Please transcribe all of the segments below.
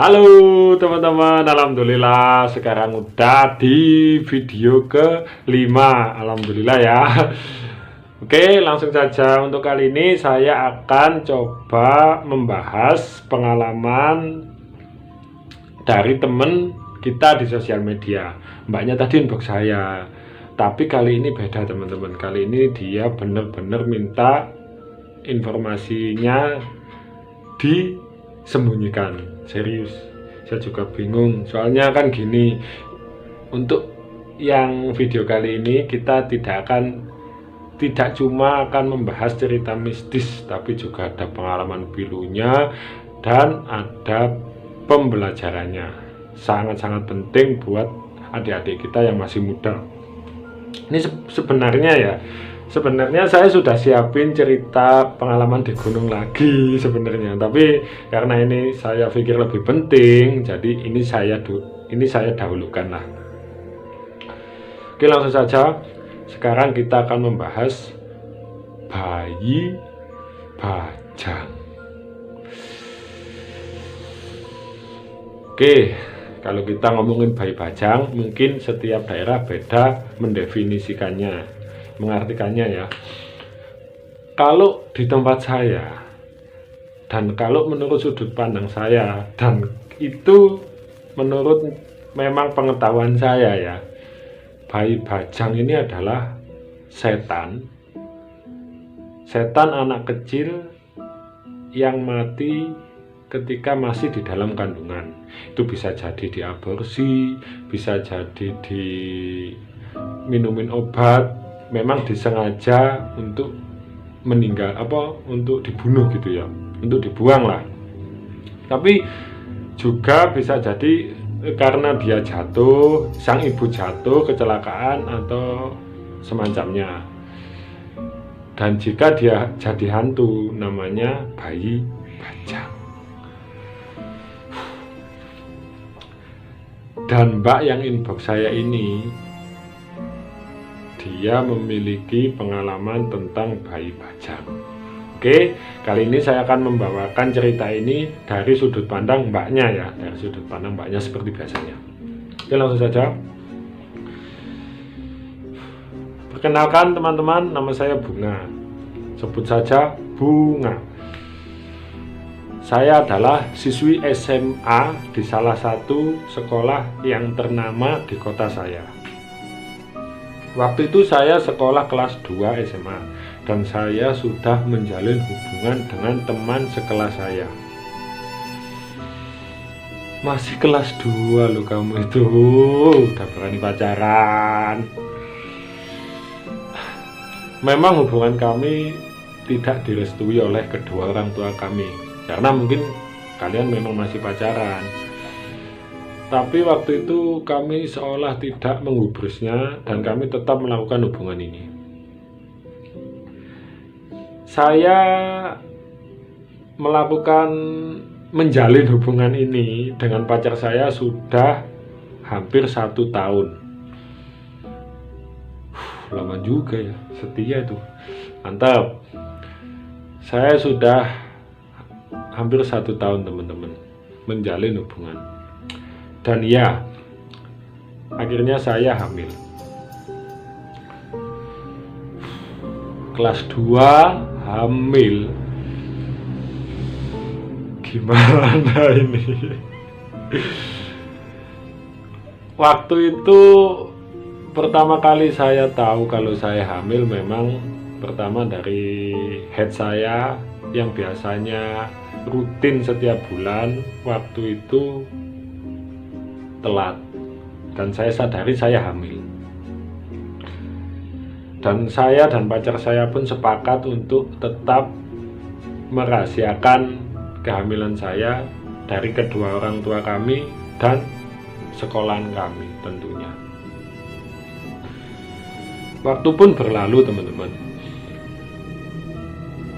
Halo teman-teman, alhamdulillah sekarang udah di video ke-5. Alhamdulillah ya. Oke, langsung saja untuk kali ini saya akan coba membahas pengalaman dari temen kita di sosial media. Mbaknya tadi inbox saya, tapi kali ini beda teman-teman. Kali ini dia bener-bener minta informasinya disembunyikan. Serius, saya juga bingung. Soalnya kan gini, untuk yang video kali ini kita tidak cuma akan membahas cerita mistis, tapi juga ada pengalaman pilunya dan ada pembelajarannya. Sangat-sangat penting buat adik-adik kita yang masih muda. Ini sebenarnya saya sudah siapin cerita pengalaman di gunung lagi sebenarnya, tapi karena ini saya pikir lebih penting, jadi ini saya dahulukan lah. Oke, langsung saja. Sekarang kita akan membahas bayi bajang. Oke, kalau kita ngomongin bayi bajang, mungkin setiap daerah beda mendefinisikannya, mengartikannya ya. Kalau di tempat saya, dan kalau menurut sudut pandang saya, dan itu menurut memang pengetahuan saya ya, bayi bajang ini adalah setan anak kecil yang mati ketika masih di dalam kandungan. Itu bisa jadi diaborsi, bisa jadi diminumin obat, memang disengaja untuk meninggal, untuk dibunuh gitu ya, untuk dibuang lah. Tapi juga bisa jadi karena dia jatuh, sang ibu jatuh, kecelakaan atau semacamnya. Dan jika dia jadi hantu, namanya bayi bajang. Dan mbak yang inbox saya ini, dia memiliki pengalaman tentang bayi bajang. Oke, kali ini saya akan membawakan cerita ini dari sudut pandang mbaknya ya, dari sudut pandang mbaknya seperti biasanya. Oke, langsung saja. Perkenalkan teman-teman, nama saya Bunga. Sebut saja Bunga. Saya adalah siswi SMA di salah satu sekolah yang ternama di kota saya. Waktu itu saya sekolah kelas 2 SMA dan saya sudah menjalin hubungan dengan teman sekelas saya. Masih kelas 2 loh kamu itu, udah berani pacaran. Memang hubungan kami tidak direstui oleh kedua orang tua kami, karena mungkin kalian memang masih pacaran. Tapi waktu itu kami seolah tidak menggubrisnya dan kami tetap melakukan hubungan ini. Saya menjalin hubungan ini dengan pacar saya sudah hampir 1 tahun. Lama juga ya, setia itu. Mantap. Saya sudah hampir 1 tahun teman-teman menjalin hubungan. Dan ya, akhirnya saya hamil. Kelas 2 hamil. Gimana ini? Waktu itu pertama kali saya tahu kalau saya hamil memang pertama dari head saya yang biasanya rutin setiap bulan, waktu itu telat dan saya sadari saya hamil. Dan saya dan pacar saya pun sepakat untuk tetap merahasiakan kehamilan saya dari kedua orang tua kami dan sekolahan kami tentunya. Waktu pun berlalu teman-teman.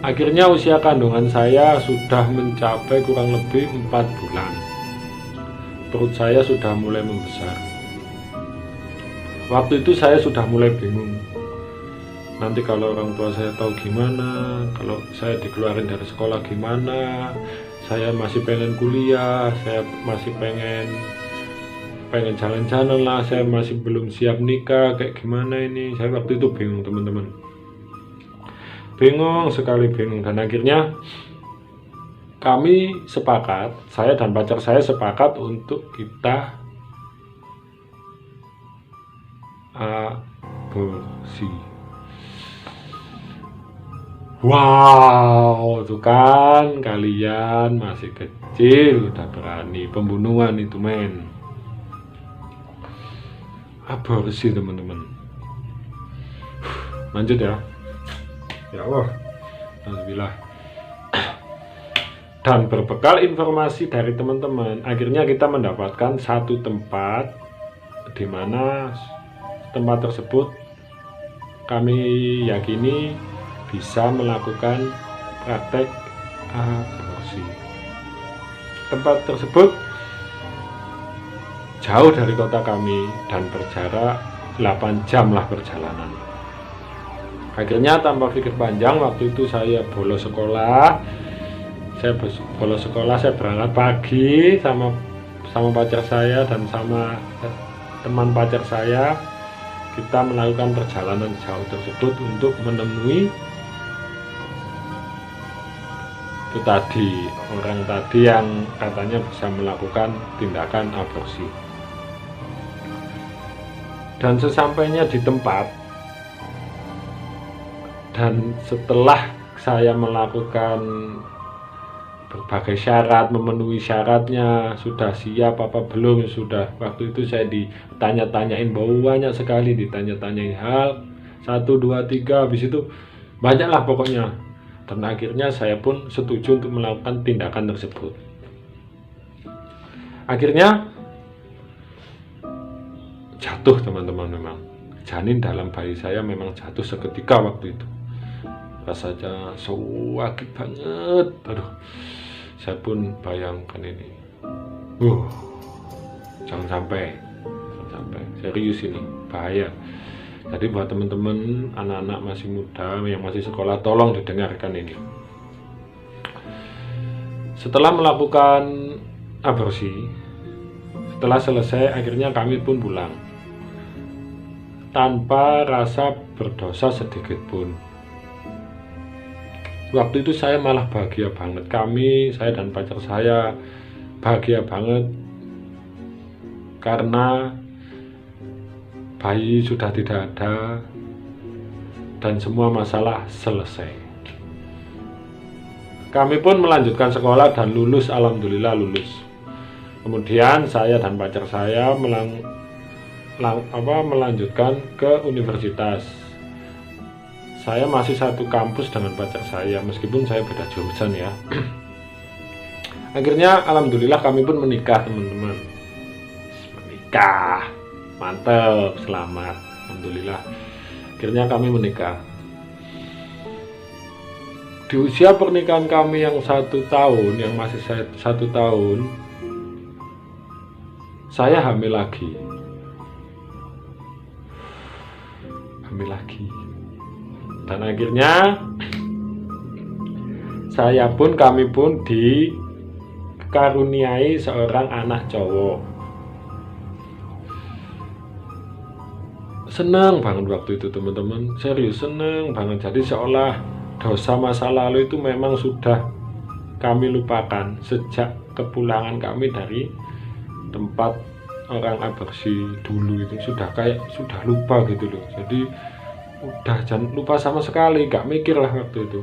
Akhirnya usia kandungan saya sudah mencapai kurang lebih 4 bulan. Perut saya sudah mulai membesar. Waktu itu saya sudah mulai bingung. Nanti kalau orang tua saya tahu gimana, kalau saya dikeluarin dari sekolah gimana, saya masih pengen kuliah, saya masih pengen jalan-jalan lah, saya masih belum siap nikah, kayak gimana ini. Saya waktu itu bingung teman-teman, bingung sekali, bingung. Dan akhirnya kami sepakat, saya dan pacar saya sepakat untuk kita aborsi. Wow, tuh kan kalian masih kecil udah berani pembunuhan itu men. Aborsi teman-teman. Lanjut ya. Ya Allah. Alhamdulillah. Dan berbekal informasi dari teman-teman, akhirnya kita mendapatkan satu tempat di mana tempat tersebut kami yakini bisa melakukan praktek aborsi. Tempat tersebut jauh dari kota kami dan berjarak 8 jam lah perjalanan. Akhirnya tanpa pikir panjang, waktu itu saya bolos sekolah. Saya berangkat pagi sama pacar saya dan sama teman pacar saya. Kita melakukan perjalanan jauh tersebut untuk menemui itu tadi, orang tadi yang katanya bisa melakukan tindakan aborsi. Dan sesampainya di tempat, dan setelah saya melakukan berbagai syarat, memenuhi syaratnya, sudah siap apa belum, sudah. Waktu itu saya ditanya-tanyain, banyak sekali ditanya-tanyain hal 1, 2, 3, habis itu banyaklah pokoknya. Dan akhirnya saya pun setuju untuk melakukan tindakan tersebut. Akhirnya jatuh teman-teman, memang janin dalam bayi saya memang jatuh seketika waktu itu. Rasanya sakit banget, aduh. Saya pun bayangkan ini, jangan sampai serius, ini bahaya. Jadi buat teman-teman anak-anak masih muda yang masih sekolah, tolong didengarkan ini. Setelah melakukan aborsi, setelah selesai, akhirnya kami pun pulang tanpa rasa berdosa sedikit pun. Waktu itu saya malah bahagia banget. Saya dan pacar saya bahagia banget karena bayi sudah tidak ada dan semua masalah selesai. Kami pun melanjutkan sekolah dan lulus, alhamdulillah lulus. Kemudian saya dan pacar saya melanjutkan ke universitas. Saya masih satu kampus dengan pacar saya, meskipun saya beda jurusan ya. Akhirnya alhamdulillah kami pun menikah teman-teman. Menikah, mantap, selamat, alhamdulillah. Akhirnya kami menikah. Di usia pernikahan kami yang 1 tahun, yang masih 1 tahun, saya hamil lagi. Dan akhirnya kami pun dikaruniai seorang anak cowok. Senang banget waktu itu teman-teman, serius senang banget. Jadi seolah dosa masa lalu itu memang sudah kami lupakan sejak kepulangan kami dari tempat orang aborsi dulu. Itu sudah lupa gitu loh. Jadi udah jangan lupa sama sekali, gak mikir lah waktu itu.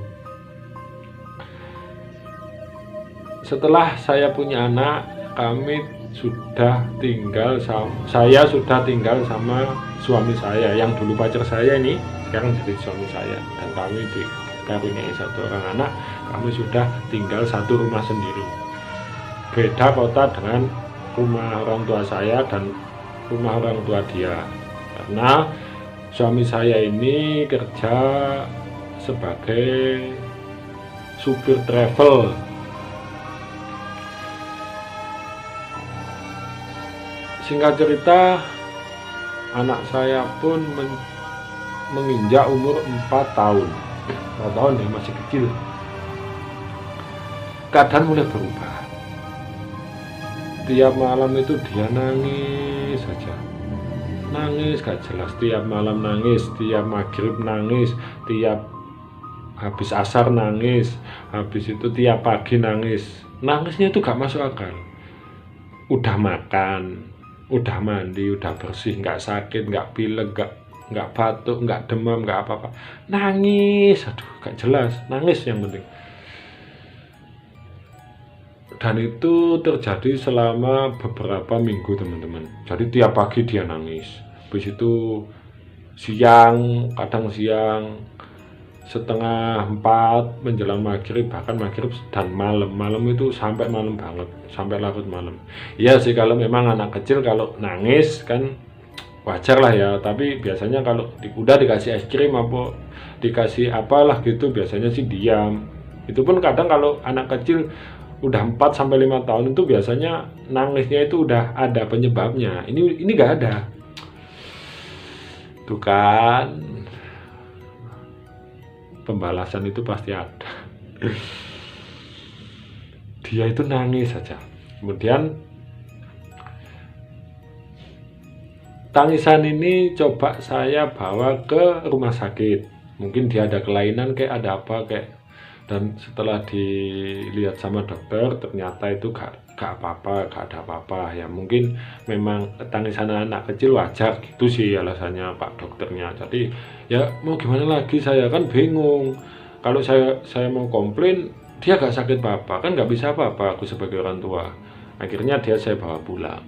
Setelah saya punya anak, saya sudah tinggal sama suami saya yang dulu pacar saya, ini sekarang jadi suami saya, dan kami dikaruniai 1 orang anak. Kami sudah tinggal satu rumah sendiri, beda kota dengan rumah orang tua saya dan rumah orang tua dia, karena suami saya ini kerja sebagai supir travel. Singkat cerita, anak saya pun menginjak umur 4 tahun. 4 tahun ya, masih kecil. keadaan mulai berubah. Tiap malam itu dia nangis saja, nangis gak jelas, tiap malam nangis, tiap maghrib nangis, tiap habis asar nangis, habis itu tiap pagi nangis. Nangisnya itu gak masuk akal. Udah makan, udah mandi, udah bersih, gak sakit, gak pilek, gak batuk, gak demam, gak apa-apa, nangis, aduh gak jelas, nangis yang penting. Dan itu terjadi selama beberapa minggu teman-teman. Jadi tiap pagi dia nangis, habis itu siang, kadang siang setengah 4 menjelang maghrib, bahkan maghrib dan malam itu sampai malam banget, sampai larut malam. Iya sih, kalau memang anak kecil kalau nangis kan wajar lah ya, tapi biasanya kalau udah dikasih es krim apa dikasih apalah gitu, biasanya sih diam. Itu pun kadang kalau anak kecil udah 4-5 tahun itu biasanya nangisnya itu udah ada penyebabnya. Ini gak ada. Tuh kan, pembalasan itu pasti ada. Dia itu nangis saja. Kemudian tangisan ini coba saya bawa ke rumah sakit. Mungkin dia ada kelainan, kayak ada apa kayak, dan setelah dilihat sama dokter ternyata itu gak apa-apa, gak ada apa-apa ya. Mungkin memang tangisan anak kecil wajar gitu sih alasannya Pak dokternya. Jadi ya mau gimana lagi, saya kan bingung. Kalau saya mau komplain, dia gak sakit apa-apa, kan gak bisa apa-apa aku sebagai orang tua. Akhirnya saya bawa pulang.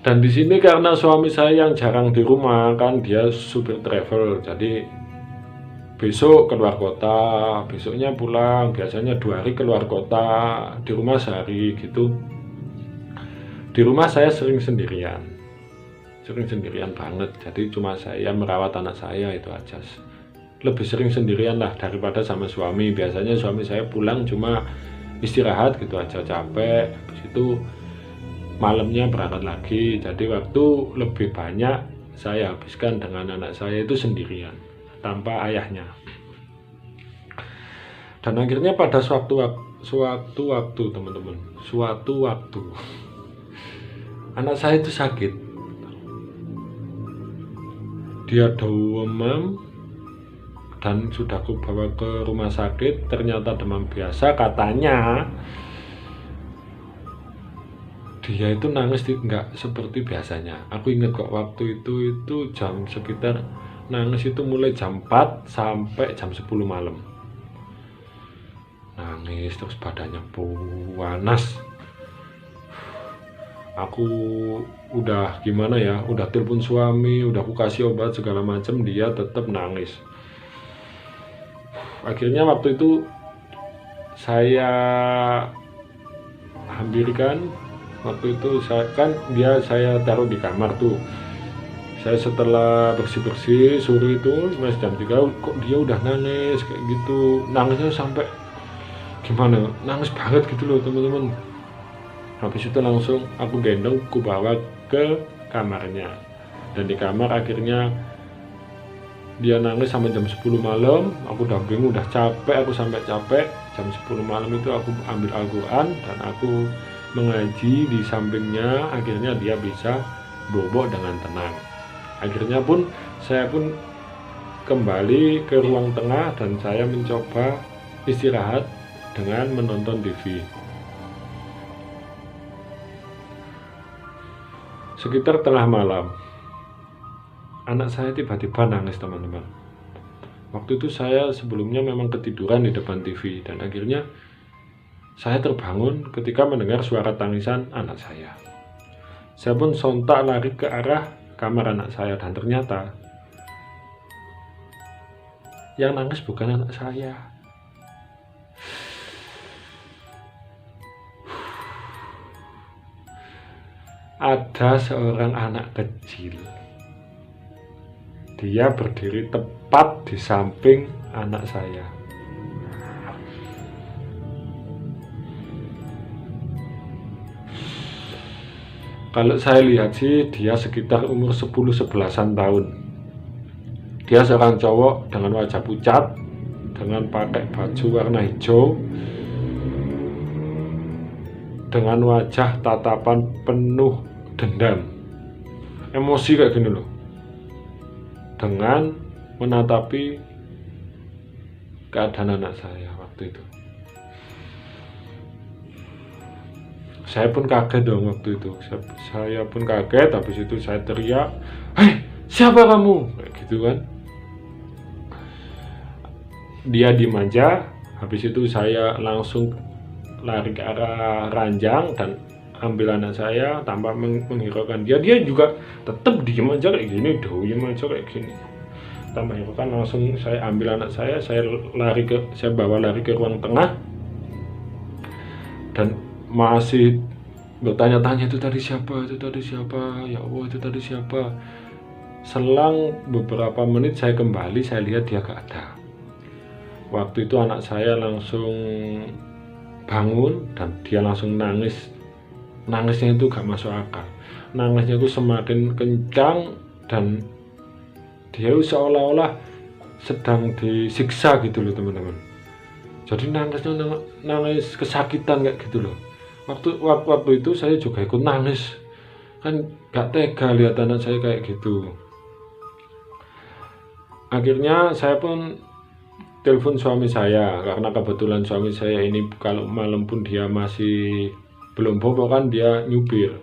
Dan di sini karena suami saya yang jarang di rumah, kan dia supir travel, jadi besok keluar kota, besoknya pulang, biasanya 2 hari keluar kota, di rumah sehari gitu. Di rumah saya sering sendirian banget, jadi cuma saya merawat anak saya, itu aja. Lebih sering sendirian lah daripada sama suami. Biasanya suami saya pulang cuma istirahat gitu aja, capek, habis itu malamnya berangkat lagi. Jadi waktu lebih banyak saya habiskan dengan anak saya itu sendirian, tanpa ayahnya. Dan akhirnya pada suatu waktu teman-teman, suatu waktu anak saya itu sakit. Dia demam dan sudah aku bawa ke rumah sakit, ternyata demam biasa katanya. Dia itu nangis nggak seperti biasanya. Aku ingat kok waktu itu jam sekitar nangis itu mulai jam 4 sampai jam 10 malam. Nangis terus badannya panas. Aku udah gimana ya, udah telepon suami, udah aku kasih obat segala macam, dia tetap nangis. Akhirnya waktu itu saya hampirkan. Waktu itu saya taruh di kamar tuh. Saya setelah bersih-bersih sore itu jam 3, kok dia udah nangis kayak gitu. Nangisnya sampai gimana, nangis banget gitu loh teman-teman. Habis itu langsung aku gendong, aku bawa ke kamarnya. Dan di kamar akhirnya dia nangis sampai jam 10 malam. Aku udah bingung, udah capek, aku sampai capek. Jam 10 malam itu aku ambil Al-Quran dan aku mengaji di sampingnya. Akhirnya dia bisa bobok dengan tenang. Akhirnya saya pun kembali ke ruang tengah dan saya mencoba istirahat dengan menonton TV. Sekitar tengah malam, anak saya tiba-tiba nangis teman-teman. Waktu itu saya sebelumnya memang ketiduran di depan TV, dan akhirnya saya terbangun ketika mendengar suara tangisan anak saya. Saya pun sontak lari ke arah kamar anak saya, dan ternyata yang nangis bukan anak saya. Ada seorang anak kecil. Dia berdiri tepat di samping anak saya. Kalau saya lihat sih dia sekitar umur 10-11an tahun. Dia seorang cowok dengan wajah pucat, dengan pakai baju warna hijau, dengan wajah tatapan penuh dendam, emosi kayak gini loh, dengan menatapi keadaan anak saya waktu itu. Saya pun kaget dong waktu itu. Saya pun kaget. Habis itu saya teriak, "Hei, siapa kamu?" Kayak gitu kan. Dia diem aja. Habis itu saya langsung lari ke arah ranjang dan ambil anak saya tanpa menghiraukan dia. Dia juga tetap diem aja kayak gini, diem aja kayak gini. Tanpa menghiraukan, langsung saya ambil anak saya bawa lari ke ruang tengah. Dan masih bertanya-tanya, itu tadi siapa, ya Allah, itu tadi siapa. Selang beberapa menit saya kembali, saya lihat dia gak ada. Waktu itu anak saya langsung bangun dan dia langsung nangis. Nangisnya itu gak masuk akal. Nangisnya itu semakin kencang dan dia seolah-olah sedang disiksa gitu loh teman-teman. Jadi nangisnya nangis kesakitan kayak gitu loh. Waktu itu saya juga ikut nangis, kan gak tega lihat anak saya kayak gitu. Akhirnya saya pun telepon suami saya, karena kebetulan suami saya ini kalau malam pun dia masih belum bobo kan, dia nyupir.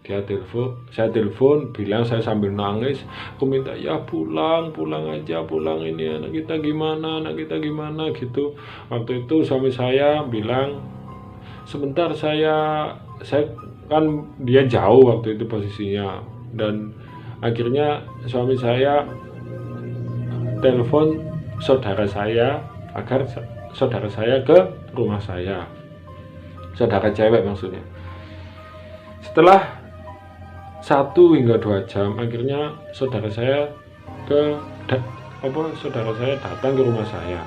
Saya telepon, bilang saya sambil nangis, aku minta ya pulang aja, pulang, ini anak kita gimana gitu. Waktu itu suami saya bilang, sebentar, saya kan dia jauh waktu itu posisinya, dan akhirnya suami saya telepon saudara saya agar saudara saya ke rumah saya, saudara cewek maksudnya. Setelah 1 hingga 2 jam akhirnya saudara saya datang ke rumah saya.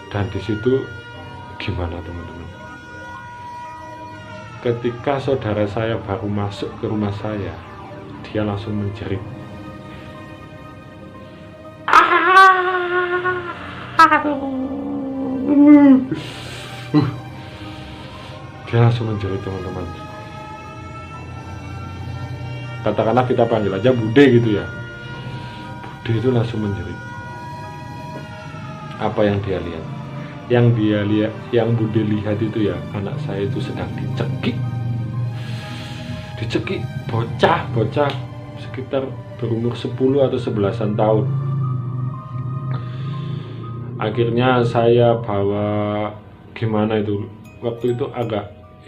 Dan di situ gimana teman-teman? Ketika saudara saya baru masuk ke rumah saya, dia langsung menjerit. Dia langsung menjerit teman-teman. Katakanlah kita panggil aja Bude gitu ya. Bude itu langsung menjerit. Apa yang dia lihat? Yang Bude lihat itu ya, anak saya itu sedang dicekik bocah sekitar berumur 10 atau 11-an tahun. Akhirnya saya bawa, gimana itu waktu itu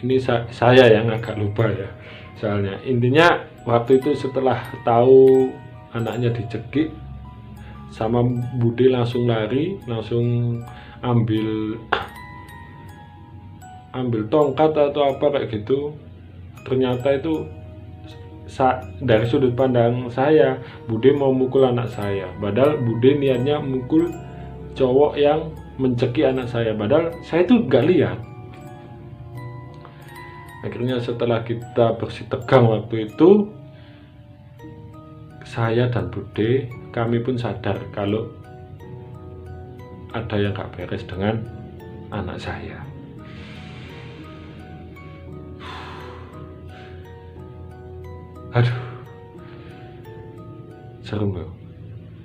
ini saya yang agak lupa ya, soalnya intinya waktu itu setelah tahu anaknya dicekik, sama Bude langsung lari, langsung ambil tongkat atau apa kayak gitu. Ternyata itu dari sudut pandang saya, Bude mau mukul anak saya, padahal Bude niatnya mukul cowok yang mencekik anak saya, padahal saya itu gak lihat. Akhirnya setelah kita bersih tegang waktu itu, saya dan Bude, kami pun sadar kalau ada yang gak beres dengan anak saya. Aduh, serem loh,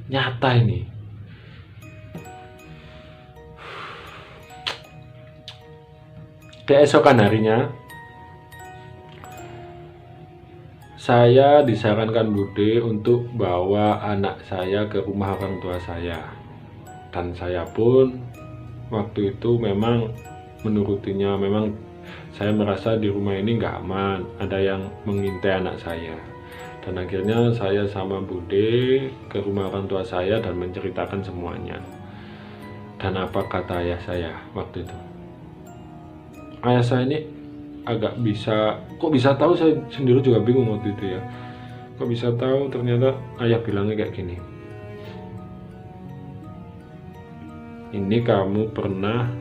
nyata ini. Keesokan harinya, saya disarankan Bude untuk bawa anak saya ke rumah orang tua saya. Dan saya pun waktu itu memang menurutinya. Memang saya merasa di rumah ini nggak aman, ada yang mengintai anak saya. Dan akhirnya saya sama Bude ke rumah orang tua saya dan menceritakan semuanya. Dan apa kata ayah saya waktu itu? Ayah saya ini agak kok bisa tahu, saya sendiri juga bingung waktu itu ya. Kok bisa tahu? Ternyata ayah bilangnya kayak gini, ini kamu pernah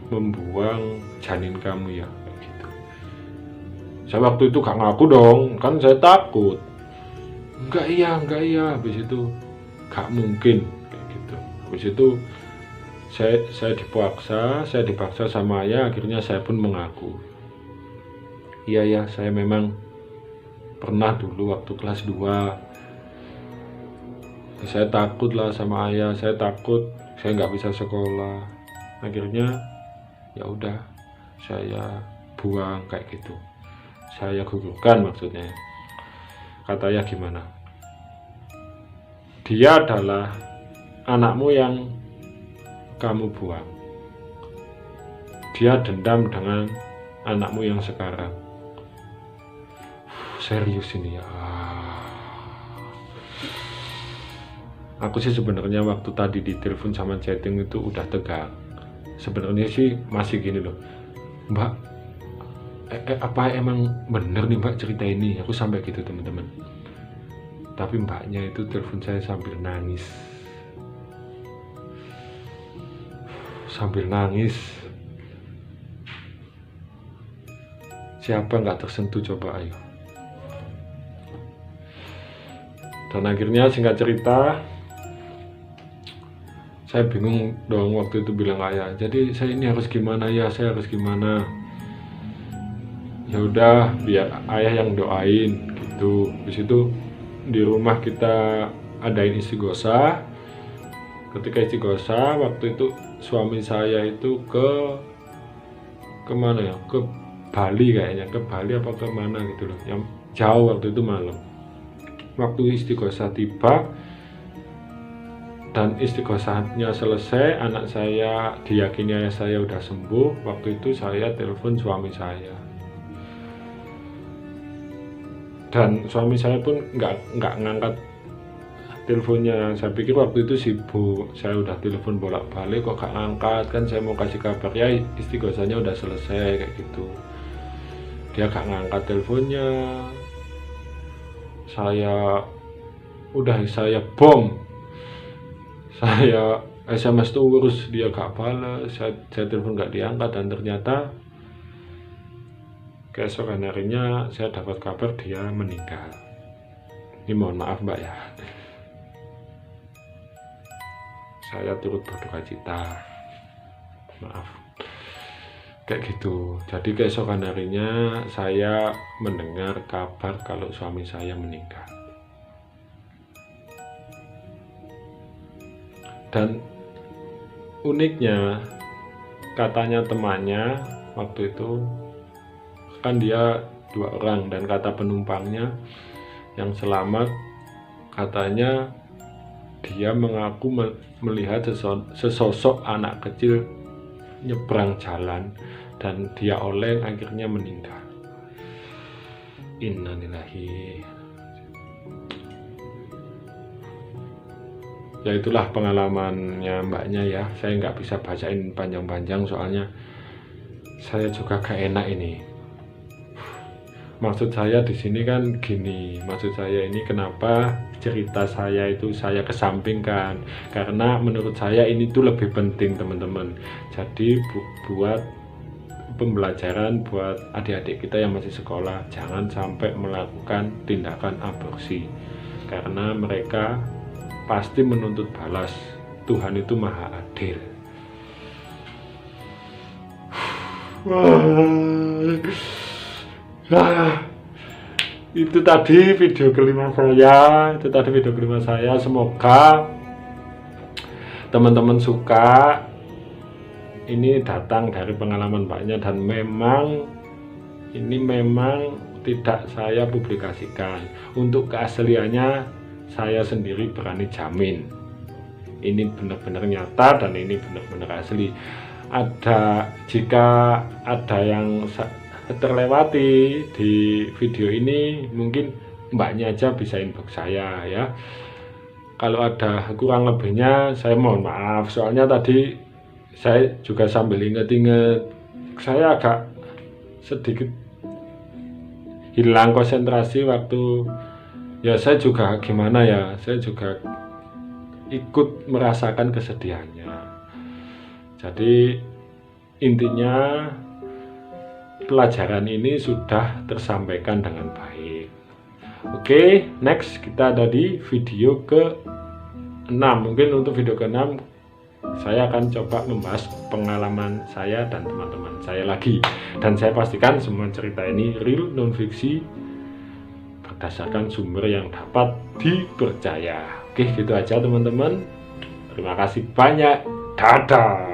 membuang janin kamu ya, kayak gitu. Saya waktu itu gak ngaku dong, kan saya takut. Enggak iya, habis itu gak mungkin kayak gitu. Habis itu saya dipaksa sama ayah, akhirnya saya pun mengaku. Iya ya, saya memang pernah dulu waktu kelas 2. Saya takut lah sama ayah, saya takut saya nggak bisa sekolah. Akhirnya ya udah, saya buang kayak gitu. Saya gugurkan maksudnya. Kata ayah gimana? Dia adalah anakmu yang kamu buang. Dia dendam dengan anakmu yang sekarang. Serius ini ya. Aku sih sebenarnya waktu tadi di telepon sama chatting itu udah tegang. Sebenarnya sih masih gini loh, Mbak, apa emang bener nih Mbak cerita ini? Aku sampai gitu teman-teman. Tapi mbaknya itu telepon saya sambil nangis. Siapa nggak tersentuh coba, ayo. Dan akhirnya singkat cerita, saya bingung dong waktu itu bilang ayah. Jadi saya ini harus gimana ya? Saya harus gimana? Ya udah, biar ayah yang doain gitu. Di situ di rumah kita adain istighosah. Ketika istighosah waktu itu suami saya itu ke mana ya? Ke Bali kayaknya, ke Bali apa ke mana gitu loh. Yang jauh waktu itu malam. Waktu istighosah tiba dan istighosahnya selesai, anak saya diyakini ayah saya udah sembuh. Waktu itu saya telepon suami saya. Dan suami saya pun nggak ngangkat teleponnya. Saya pikir waktu itu sibuk, saya udah telepon bolak-balik kok gak ngangkat. Kan saya mau kasih kabar ya istighosahnya udah selesai kayak gitu. Dia gak ngangkat teleponnya. Saya bom. Saya SMS terus, dia gak balas. Saya telepon gak diangkat, dan ternyata keesokan harinya saya dapat kabar dia meninggal. Ini mohon maaf Mbak ya, saya turut berduka cita, maaf kayak gitu. Jadi keesokan harinya saya mendengar kabar kalau suami saya meninggal. Dan uniknya, katanya temannya waktu itu, kan dia 2 orang, dan kata penumpangnya yang selamat, katanya dia mengaku melihat sesosok anak kecil nyebrang jalan dan dia oleng, akhirnya meninggal. Innalillahi. Ya itulah pengalamannya mbaknya ya. Saya nggak bisa bacain panjang-panjang soalnya saya juga gak enak ini. Maksud saya di sini kan gini, maksud saya ini kenapa cerita saya itu saya kesampingkan, karena menurut saya ini tuh lebih penting teman-teman. Jadi buat pembelajaran buat adik-adik kita yang masih sekolah, jangan sampai melakukan tindakan aborsi, karena mereka pasti menuntut balas. Tuhan itu maha adil. Itu tadi video kelima saya. Semoga teman-teman suka. Ini datang dari pengalaman mbaknya, dan ini memang tidak saya publikasikan. Untuk keasliannya saya sendiri berani jamin ini benar-benar nyata dan ini benar-benar asli. Jika ada yang terlewati di video ini, mungkin mbaknya aja bisa inbox saya ya. Kalau ada kurang lebihnya saya mohon maaf, soalnya tadi saya juga sambil inget-inget, saya agak sedikit hilang konsentrasi waktu ya. Saya juga gimana ya, saya juga ikut merasakan kesedihannya. Jadi intinya pelajaran ini sudah tersampaikan dengan baik. Oke, next kita ada di video ke-6. Mungkin untuk video ke-6 saya akan coba membahas pengalaman saya dan teman-teman saya lagi. Dan saya pastikan semua cerita ini real, non-fiksi, berdasarkan sumber yang dapat dipercaya. Oke, gitu aja teman-teman. Terima kasih banyak. Dadah.